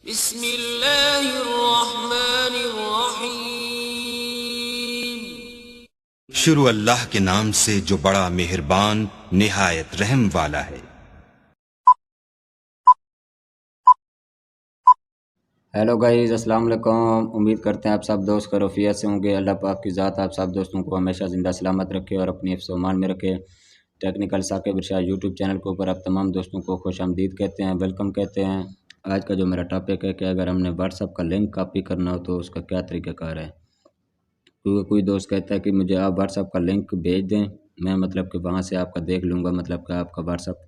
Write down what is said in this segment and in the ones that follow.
बिस्मिल्लाहिर्रहमानिर्रहीम। शुरू अल्लाह के नाम से जो बड़ा मेहरबान निहायत रहम वाला है। हेलो गाइस, अस्सलाम वालेकुम। उम्मीद करते हैं आप सब दोस्त खैरियत से होंगे। अल्लाह पाक की ज़ात आप सब दोस्तों को हमेशा ज़िंदा सलामत रखे और अपनी हिफ्ज़ व अमान में रखे। टेक्निकल साकिब इरशाद यूट्यूब चैनल के ऊपर आप तमाम दोस्तों को खुशामदीद कहते हैं, वेलकम कहते हैं। आज का जो मेरा टॉपिक है कि अगर हमने व्हाट्सअप का लिंक कॉपी करना हो तो उसका क्या तरीक़ाकार है। क्योंकि कोई दोस्त कहता है कि मुझे आप व्हाट्सअप का लिंक भेज दें, मैं मतलब कि वहाँ से आपका देख लूँगा, मतलब कि आपका व्हाट्सअप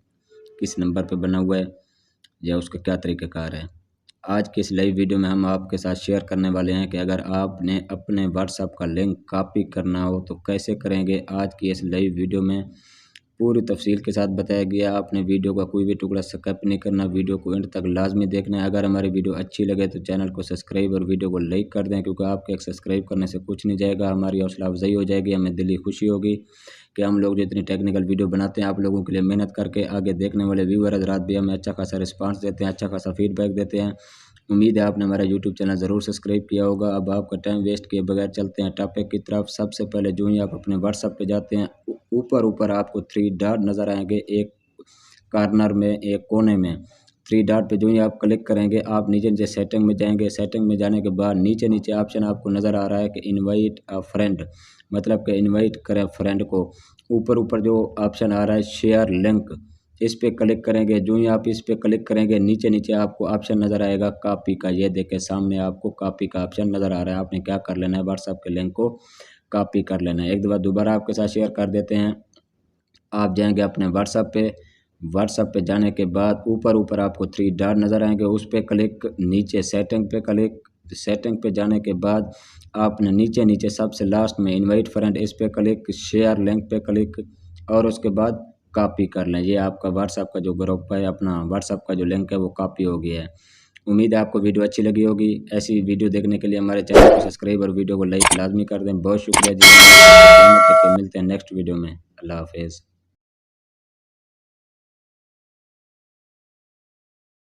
किस नंबर पर बना हुआ है या उसका क्या तरीक़ाकार है। आज की इस लाइव वीडियो में हम आपके साथ शेयर करने वाले हैं कि अगर आपने अपने व्हाट्सएप का लिंक कॉपी करना हो तो कैसे करेंगे। आज की इस लाइव वीडियो में पूरी तफसील के साथ बताया गया। आपने वीडियो का कोई भी टुकड़ा स्किप नहीं करना, वीडियो को एंड तक लाजमी देखना है। अगर हमारी वीडियो अच्छी लगे तो चैनल को सब्सक्राइब और वीडियो को लाइक कर दें, क्योंकि आपके एक सब्सक्राइब करने से कुछ नहीं जाएगा, हमारी हौसला अफजाई हो जाएगी, हमें दिली खुशी होगी कि हम लोग जो इतनी टेक्निकल वीडियो बनाते हैं आप लोगों के लिए मेहनत करके आगे देखने वाले व्यूअर हज़रात भी हमें अच्छा खासा रिस्पांस देते हैं, अच्छा खासा फीडबैक देते हैं। उम्मीद है आपने हमारा यूट्यूब चैनल ज़रूर सब्सक्राइब किया होगा। अब आपका टाइम वेस्ट किए बगैर चलते हैं टॉपिक की तरफ। सबसे पहले जो ही आप अपने व्हाट्सएप पे जाते हैं, ऊपर आपको 3 डॉट नज़र आएंगे, एक कॉर्नर में एक कोने में 3 डॉट पे जो ही आप क्लिक करेंगे आप नीचे सेटिंग में जाएंगे। सेटिंग में जाने के बाद नीचे ऑप्शन आपको नज़र आ रहा है कि इनवाइट अ फ्रेंड, मतलब कि इनवाइट करें फ्रेंड को। ऊपर जो ऑप्शन आ रहा है शेयर लिंक, इस पे क्लिक करेंगे। जो ही आप इस पे क्लिक करेंगे नीचे आपको ऑप्शन नज़र आएगा कॉपी का। ये देखें सामने आपको कॉपी का ऑप्शन नज़र आ रहा है। आपने क्या कर लेना है, व्हाट्सएप के लिंक को कॉपी कर लेना है। एक दफ़ा दोबारा आपके साथ शेयर कर देते हैं। आप जाएंगे अपने व्हाट्सएप पे जाने के बाद ऊपर आपको 3 डॉट नज़र आएंगे, उस पर क्लिक, नीचे सेटिंग पे क्लिक। सेटिंग पे जाने के बाद आपने नीचे सबसे लास्ट में इनवाइट फ्रेंड, इस पे क्लिक, शेयर लिंक पे क्लिक और उसके बाद कॉपी कर लें। ये आपका व्हाट्सएप का जो ग्रुप है, अपना व्हाट्सएप का जो लिंक है वो कॉपी हो गया है। उम्मीद है आपको वीडियो अच्छी लगी होगी। ऐसी वीडियो देखने के लिए हमारे चैनल को सब्सक्राइब और वीडियो को लाइक लाजमी कर दें। बहुत शुक्रिया जी। मिलते हैं नेक्स्ट वीडियो में। अल्लाह हाफिज़।